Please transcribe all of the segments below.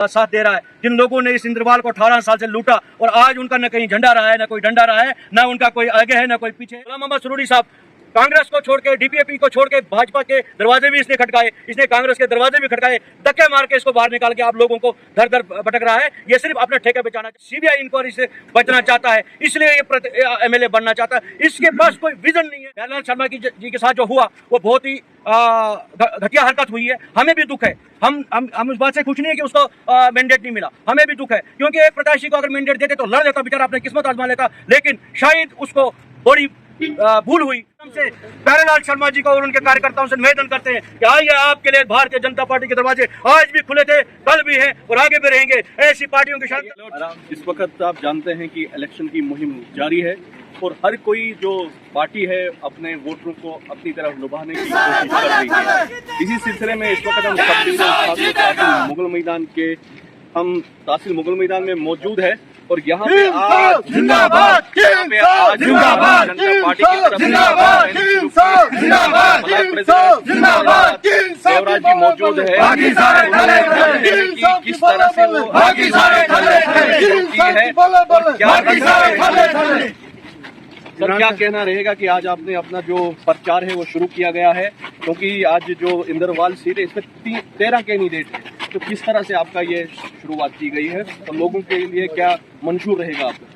साथ दे रहा है, जिन लोगों ने इस इंद्रवाल को 18 साल से लूटा और आज उनका न कहीं झंडा रहा है, न कोई डंडा रहा है, न उनका कोई आगे है, न कोई पीछे। गुलाम मोहम्मद सरूरी साहब कांग्रेस को छोड़ के, डीपीएपी को छोड़ के भाजपा के दरवाजे भी इसने खटकाए, इसने कांग्रेस के दरवाजे भी खटकाए, धक्के मार के इसको बाहर निकाल के आप लोगों को दर दर भटक रहा है। ये सिर्फ अपने ठेके पे जाना, सीबीआई इंक्वायरी से बचना चाहता है, इसलिए ये एमएलए बनना चाहता है। इसके पास कोई विजन नहीं है। प्यारेलाल शर्मा जी के साथ जो हुआ वो बहुत ही घटिया हरकत हुई है। हमें भी दुख है, हम उस बात से खुश नहीं है कि उसको मैंडेट नहीं मिला, हमें भी दुख है, क्योंकि एक प्रत्याशी को अगर मैंडेट देते तो लड़ लेता, बेचारा अपनी किस्मत आजमा लेता, लेकिन शायद उसको बड़ी भूल हुई। हमसे प्यारेलाल शर्मा जी को और उनके कार्यकर्ताओं से निवेदन करते हैं कि आइए, आपके लिए भारतीय जनता पार्टी के दरवाजे आज भी खुले थे, कल भी हैं और आगे भी रहेंगे। ऐसी पार्टियों के साथ इस वक्त आप जानते हैं कि इलेक्शन की मुहिम जारी है और हर कोई जो पार्टी है अपने वोटरों को अपनी तरफ लुभाने की कोशिश कर रही है। इसी सिलसिले में इस वक्त हम तहसील मुगल मैदान के तहसील मुगल मैदान में मौजूद है और यहाँ पे आज जिंदाबाद जिंदाबाद जनता पार्टी की तरफ देवराज जी मौजूद है। किस तरह से वो सर क्या कहना रहेगा कि आज आपने अपना जो प्रचार है वो शुरू किया गया है, क्योंकि आज जो इंद्रवाल सीट है इसमें 13 कैंडिडेट है, तो किस तरह से आपका ये शुरुआत की गई है और लोगों के लिए क्या मंशूर रहेगा आपको?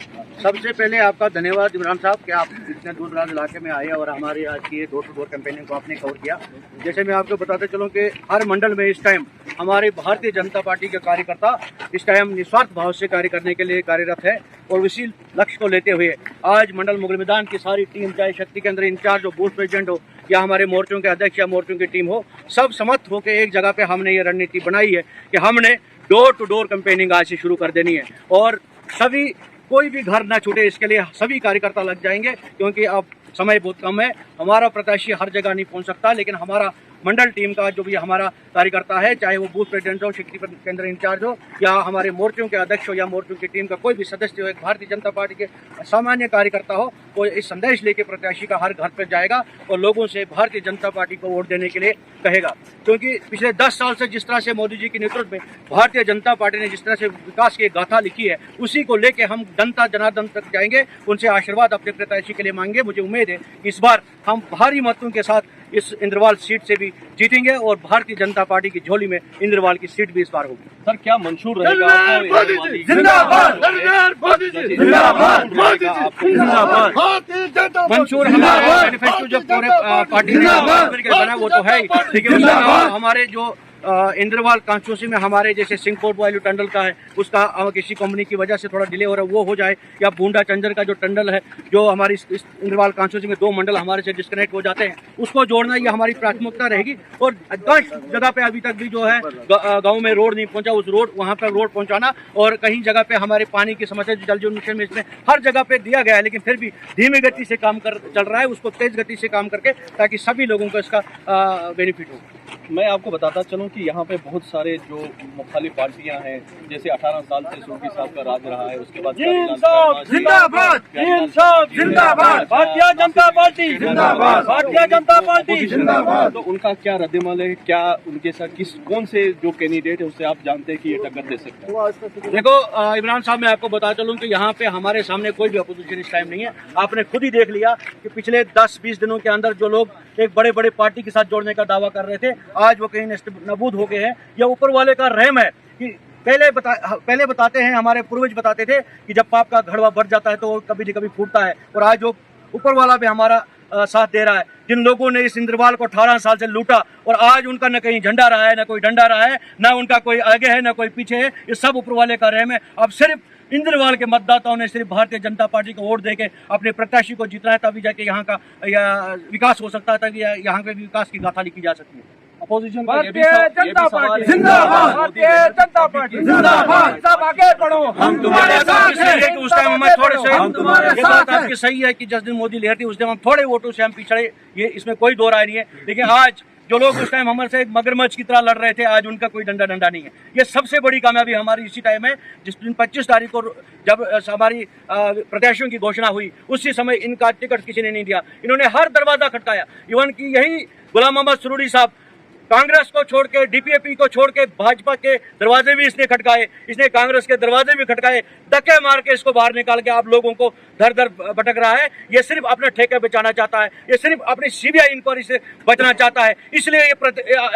सबसे पहले आपका धन्यवाद इमरान साहब कि आप इतने दूर दराज इलाके में आए और हमारी आज की डोर टू डोर कैंपेनिंग को आपने कवर किया। जैसे मैं आपको बताते चलूं कि हर मंडल में इस टाइम हमारे भारतीय जनता पार्टी के कार्यकर्ता इस टाइम निस्वार्थ भाव से कार्य करने के लिए कार्यरत है और इसी लक्ष्य को लेते हुए आज मंडल मुगल मैदान की सारी टीम, चाहे शक्ति केंद्र इंचार्ज हो, बूथ प्रेसिडेंट हो या हमारे मोर्चों के अध्यक्ष या मोर्चों की टीम हो, सब समर्थ होकर एक जगह पे हमने ये रणनीति बनाई है कि हमने डोर टू डोर कैंपेनिंग आज से शुरू कर देनी है और सभी कोई भी घर ना छूटे, इसके लिए सभी कार्यकर्ता लग जाएंगे, क्योंकि अब समय बहुत कम है। हमारा प्रत्याशी हर जगह नहीं पहुंच सकता, लेकिन हमारा मंडल टीम का जो भी हमारा कार्यकर्ता है, चाहे वो बूथ प्रेसिडेंट हो, शक्ति केंद्र इंचार्ज हो या हमारे मोर्चों के अध्यक्ष हो या मोर्चों की टीम का कोई भी सदस्य हो, एक भारतीय जनता पार्टी के सामान्य कार्यकर्ता हो, वो इस संदेश लेके प्रत्याशी का हर घर पर जाएगा और लोगों से भारतीय जनता पार्टी को वोट देने के लिए कहेगा। क्योंकि पिछले 10 साल से जिस तरह से मोदी जी के नेतृत्व में भारतीय जनता पार्टी ने जिस तरह से विकास की गाथा लिखी है, उसी को लेके हम जनता जनार्दन तक जाएंगे, उनसे आशीर्वाद अपने प्रत्याशी के लिए मांगेंगे। मुझे उम्मीद है इस बार हम भारी मतों के साथ इस इंद्रवाल सीट से भी जीतेंगे और भारतीय जनता पार्टी की झोली में इंद्रवाल की सीट भी इस बार होगी। सर क्या मंशूर रहेगा मंशूर हमारा मैनिफेस्टो जो पूरे पार्टी ने बना वो तो है ही, लेकिन हमारे जो इंद्रवाल कॉन्स्टिट्यूंसी में हमारे जैसे सिंहपुर वायु टंडल का है, उसका किसी कंपनी की वजह से थोड़ा डिले हो रहा है, वो हो जाए, या बूंदा चंजर का जो टंडल है जो हमारी इस इंद्रवाल कॉन्स्टिट्यूंसी में 2 मंडल हमारे से डिस्कनेक्ट हो जाते हैं, उसको जोड़ना ये हमारी प्राथमिकता रहेगी। और 10 जगह पे अभी तक भी जो है गाँव में रोड नहीं पहुंचा, उस रोड वहाँ पर रोड पहुँचाना, और कहीं जगह पे हमारे पानी की समस्या जल जीवन मिशन में इसमें हर जगह पे दिया गया है, लेकिन फिर भी धीमी गति से काम चल रहा है, उसको तेज गति से काम करके ताकि सभी लोगों को इसका बेनिफिट हो। मैं आपको बताता चलूं कि यहाँ पे बहुत सारे जो मुखालिफ पार्टियां हैं, जैसे 18 साल से सूफी साहब का राज रहा है, उसके बाद जिंदाबाद जिंदाबाद भारतीय जनता पार्टी जिंदाबाद भारतीय जनता पार्टी जिंदाबाद। तो उनका क्या रद्दमल है, क्या उनके साथ कौन से जो कैंडिडेट है उससे आप जानते हैं कि ये टक्कर दे सकते हैं? देखो इमरान साहब, मैं आपको बता चलूं कि यहाँ पे हमारे सामने कोई भी अपोजिशन इस टाइम नहीं है। आपने खुद ही देख लिया कि पिछले 10-20 दिनों के अंदर जो लोग एक बड़े बड़े पार्टी के साथ जोड़ने का दावा कर रहे थे, आज वो कहीं नबूद हो गए हैं। यह ऊपर वाले का रहम है कि पहले बताते हैं, हमारे पूर्वज बताते थे कि जब पाप का घड़वा भर जाता है तो वो कभी न कभी फूटता है, और आज वो ऊपर वाला भी हमारा साथ दे रहा है। जिन लोगों ने इस इंद्रवाल को 18 साल से लूटा और आज उनका न कहीं झंडा रहा है, न कोई डंडा रहा है, न उनका कोई आगे है, न कोई पीछे है, ये सब ऊपर वाले का रहम है। अब सिर्फ इंद्रवाल के मतदाताओं ने सिर्फ भारतीय जनता पार्टी को वोट देके अपने प्रत्याशी को जीतना है, तभी जाके यहाँ का विकास हो सकता है, तभी यहाँ पे विकास की गाथा लिखी जा सकती है। अपोजिशन भारतीय जनता पार्टी जिंदाबाद भारतीय जनता पार्टी जिंदाबाद। सब आगे बढ़ो, हम तुम्हारे साथ हैं। उस टाइम हमें थोड़े से ये बात आपकी सही है कि जिस दिन मोदी लहर थी उस दिन हम थोड़े वोटों से हम पिछड़े, ये इसमें कोई दो राय नहीं है। लेकिन आज जो लोग उस टाइम हमारे से एक मगरमच्छ की तरह लड़ रहे थे, आज उनका कोई डंडा नहीं है। ये सबसे बड़ी कामयाबी हमारी इसी टाइम है, जिस दिन 25 तारीख को जब हमारी प्रत्याशियों की घोषणा हुई, उसी समय इनका टिकट किसी ने नहीं दिया। इन्होंने हर दरवाजा खटकाया, इवन की यही गुलाम मोहम्मद सरूरी साहब कांग्रेस को छोड़ के, डीपीएपी को छोड़ के भाजपा के दरवाजे भी इसने खटकाए, इसने कांग्रेस के दरवाजे भी खटकाए, धक्के मार के इसको बाहर निकाल के आप लोगों को दर दर भटक रहा है। ये सिर्फ अपने ठेके बचाना चाहता है, ये सिर्फ अपनी सीबीआई इंक्वायरी से बचना चाहता है, इसलिए ये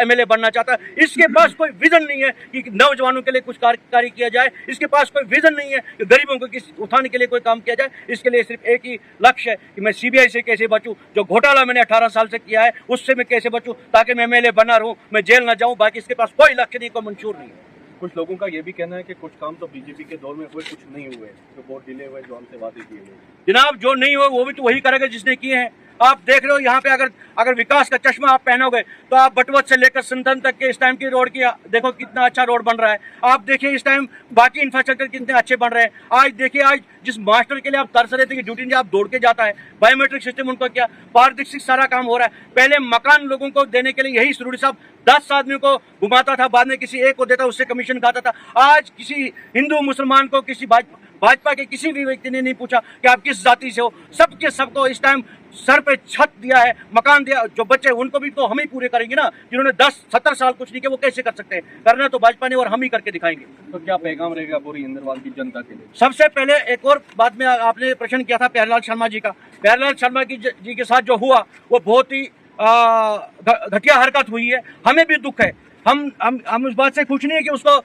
एमएलए बनना चाहता है। इसके पास कोई विजन नहीं है कि नौजवानों के लिए कुछ कार्य किया जाए, इसके पास कोई विजन नहीं है कि गरीबों को उठाने के लिए कोई काम किया जाए। इसके लिए सिर्फ एक ही लक्ष्य है कि मैं सीबीआई से कैसे बचूं, जो घोटाला मैंने 18 साल से किया है उससे मैं कैसे बचूं, ताकि मैं एमएलए बना रहूं, मैं जेल ना जाऊं। बाकी इसके पास कोई लक्ष्य नहीं, कोई मंशूर नहीं है। कुछ लोगों का ये भी कहना है कि कुछ काम तो बीजेपी के दौर में हुए, कुछ नहीं हुए, जो वोट डिले हुए, जो हमसे वादे किए गए। जनाब, जो नहीं हो वो भी तो वही करेगा जिसने किए हैं। आप देख रहे हो यहाँ पे अगर विकास का चश्मा आप पहनोगे तो आप बटवत से लेकर संतन तक के इस टाइम की रोड की देखो कितना अच्छा रोड बन रहा है। आप देखिए इस टाइम बाकी इंफ्रास्ट्रक्चर कितने अच्छे बन रहे हैं। आज देखिए, आज जिस मास्टर के लिए आप तरस रहे थे कि ड्यूटी में आप दौड़ के जाता है, बायोमेट्रिक सिस्टम उनको क्या, पारदर्शी सारा काम हो रहा है। पहले मकान लोगों को देने के लिए यही सुरूरी साहब 10 आदमियों को घुमाता था, बाद में किसी एक को देता, उससे कमीशन खाता था। आज किसी हिंदू मुसलमान को, किसी भाजपा के किसी भी व्यक्ति ने नहीं पूछा कि आप किस जाति से हो। सबके सबको इस टाइम सर पे छत दिया है, मकान दिया। जो बच्चे उनको भी तो हम ही पूरे करेंगे ना, जिन्होंने 10-17 साल कुछ नहीं किया वो कैसे कर सकते हैं? करना तो भाजपा ने और हम ही करके दिखाएंगे। तो क्या पैगाम रहेगा पूरी इंद्रवाल की जनता के लिए? सबसे पहले एक और बात में आपने प्रश्न किया था प्यारेलाल शर्मा जी का। प्यारेलाल शर्मा जी के साथ जो हुआ वो बहुत ही घटिया हरकत हुई है। हमें भी दुख है, हम उस बात से खुश नहीं है कि उसको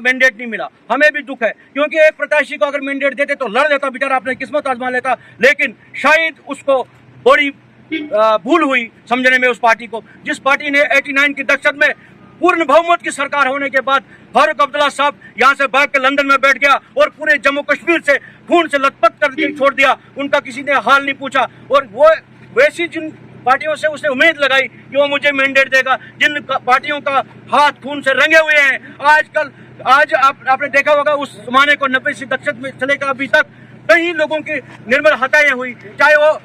मैंडेट नहीं मिला। हमें भी दुख है, क्योंकि एक प्रत्याशी को अगर मैंडेट देते तो लड़ लेता बेचारा, अपने किस्मत आजमा लेता। लेकिन शायद उसको बड़ी भूल हुई समझने में उस पार्टी को, जिस पार्टी ने 89 की दशक में पूर्ण बहुमत की सरकार होने के बाद फारूक अब्दुल्ला साहब यहाँ से भाग के लंदन में बैठ गया और पूरे जम्मू कश्मीर से खून से लथपथ करके छोड़ दिया। उनका किसी ने हाल नहीं पूछा। और वो वैसी जिन पार्टियों से उसने उम्मीद लगाई कि वो मुझे मैंडेट देगा, जिन पार्टियों का हाथ खून से रंगे हुए हैं, आज आपने देखा होगा उस जमाने को 90 से दशक में चलेगा अभी तक कई लोगों की निर्मल हत्याएं हुई, चाहे वो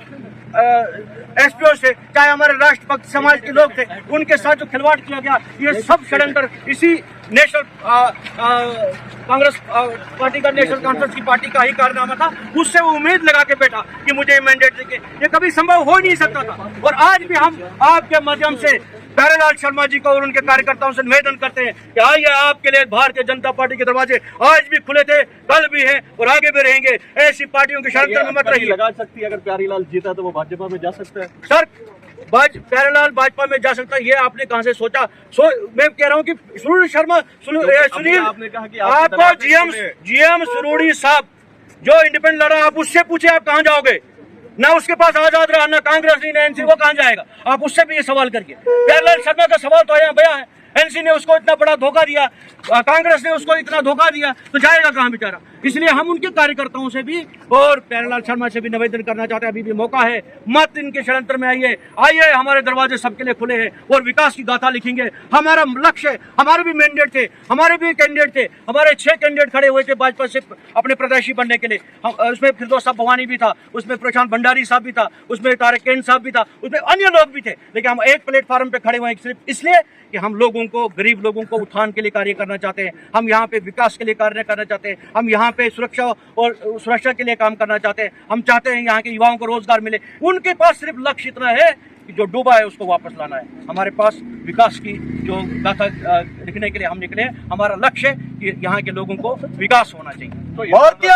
एसपीओ से, चाहे हमारे राष्ट्रभक्त समाज के लोग थे, उनके साथ जो खिलवाड़ किया गया, ये सब षड्यंत्र इसी नेशनल कांग्रेस पार्टी का, नेशनल कॉन्फ्रेंस की पार्टी का ही कारनामा था। उससे वो उम्मीद लगा के बैठा कि मुझे मैंडेट देंगे, ये कभी संभव हो ही नहीं सकता था। और आज भी हम आपके माध्यम से प्यारेलाल शर्मा जी को और उनके कार्यकर्ताओं से निवेदन करते हैं कि आइए, आपके लिए भारतीय जनता पार्टी के दरवाजे आज भी खुले थे, कल भी हैं और आगे भी रहेंगे। ऐसी पार्टियों के शरण में मत रहिए। लगा सकती है अगर प्यारेलाल जीता तो वो भाजपा में जा सकता है? सर, प्यारेलाल भाजपा में जा सकता है, ये आपने कहां से सोचा? मैं कह रहा हूं कि सुनील शर्मा, सुनील, आपने कहा कि आपको जीएम सुरूड़ी साहब जो इंडिपेंडेंट लड़ा, आप उससे पूछे आप कहां जाओगे? ना उसके पास आजाद रहा, ना कांग्रेस नहीं, ना एनसी, वो कहां जाएगा? आप उससे भी ये सवाल करिए। प्यारेलाल शर्मा का सवाल तो यहाँ भैया है, एनसी ने उसको इतना बड़ा धोखा दिया, कांग्रेस ने उसको इतना धोखा दिया, तो जाएगा कहां बेचारा? इसलिए हम उनके कार्यकर्ताओं से भी और प्यारेलाल शर्मा से भी निवेदन करना चाहते हैं, अभी भी मौका है, मत इनके षड्यंत्र में आइए, हमारे दरवाजे सबके लिए खुले हैं और विकास की गाथा लिखेंगे। हमारा लक्ष्य, हमारे भी मैंडेट थे, हमारे भी कैंडिडेट थे, हमारे 6 कैंडिडेट खड़े हुए थे भाजपा से अपने प्रत्याशी बनने के लिए। उसमें फिरदौस साहब भवानी भी था, उसमें प्रशांत भंडारी साहब भी था, उसमें तारिक कैन साहब भी था, उसमें अन्य लोग भी थे। लेकिन हम एक प्लेटफॉर्म पे खड़े हुए हैं सिर्फ इसलिए कि हम लोगों को, गरीब लोगों को उत्थान के लिए कार्य करना चाहते हैं। हम यहाँ पे विकास के लिए कार्य करना चाहते हैं। हम यहाँ पे सुरक्षा के लिए काम करना चाहते हैं। हम चाहते हैं यहाँ के युवाओं को रोजगार मिले। उनके पास सिर्फ लक्ष्य इतना है कि जो डूबा है उसको वापस लाना है। हमारे पास विकास की जो गाथा लिखने के लिए हम निकले हैं। हमारा लक्ष्य है कि यहाँ के लोगों को विकास होना चाहिए। तो भारतीय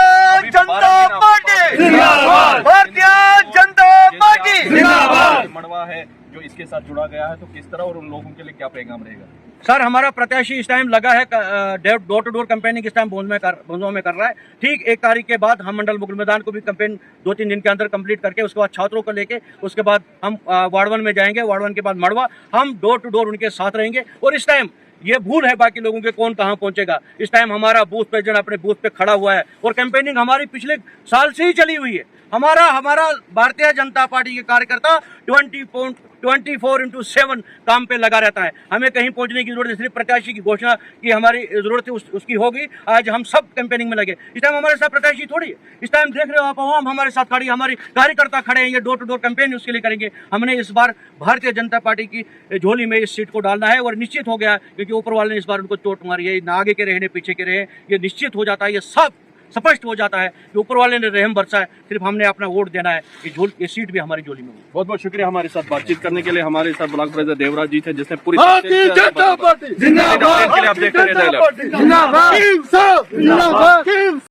जनता पार्टी जिंदाबाद, भारतीय जनता पार्टी जिंदाबाद। मड़वा है जो इसके साथ जुड़ा गया है, तो किस तरह और उन लोगों के लिए क्या पैगाम रहेगा? सर, हमारा प्रत्याशी इस टाइम लगा है, डोर टू डोर कैंपेनिंग इस टाइम भोंजों में कर रहा है। ठीक 1 तारीख के बाद हम मंडल मुगल मैदान को भी कैंपेन 2-3 दिन के अंदर कंप्लीट करके उसके बाद छात्रों को लेके उसके बाद हम वार्ड 1 में जाएंगे, वार्ड 1 के बाद मड़वा। हम डोर टू डोर उनके साथ रहेंगे। और इस टाइम ये भूल है बाकी लोगों के कौन कहां पहुंचेगा। इस टाइम हमारा बूथ प्रेसिडेंट अपने बूथ पे खड़ा हुआ है और कैंपेनिंग हमारी पिछले साल से ही चली हुई है। हमारा भारतीय जनता पार्टी के कार्यकर्ता 24/7 काम पे लगा रहता है। हमें कहीं पहुंचने की जरूरत है, सिर्फ प्रत्याशी की घोषणा की हमारी जरूरत है, उसकी होगी। आज हम सब कैंपेनिंग में लगे। इस टाइम हमारे साथ प्रत्याशी थोड़ी है, इस टाइम देख रहे हो आप, आवाम हमारे साथ खड़ी, हमारी कार्यकर्ता खड़े हैं। ये डोर टू डोर कैंपेन उसके लिए करेंगे। हमने इस बार भारतीय जनता पार्टी की झोली में इस सीट को डालना है और निश्चित हो गया, क्योंकि ऊपर वाले ने इस बार उनको चोट मारी है। ना आगे के रहे न पीछे के रहे, ये निश्चित हो जाता है। ये सब स्पष्ट हो जाता है कि ऊपर वाले ने रहम बरसा है, सिर्फ हमने अपना वोट देना है। ये सीट भी हमारी झोली में हुई। बहुत बहुत शुक्रिया हमारे साथ बातचीत करने के लिए। हमारे साथ ब्लॉक प्रेसिडेंट देवराज जी थे, जिसने पूरी भारतीय जनता पार्टी जिंदाबाद के लिए आप देखते रहे। जिंदाबाद।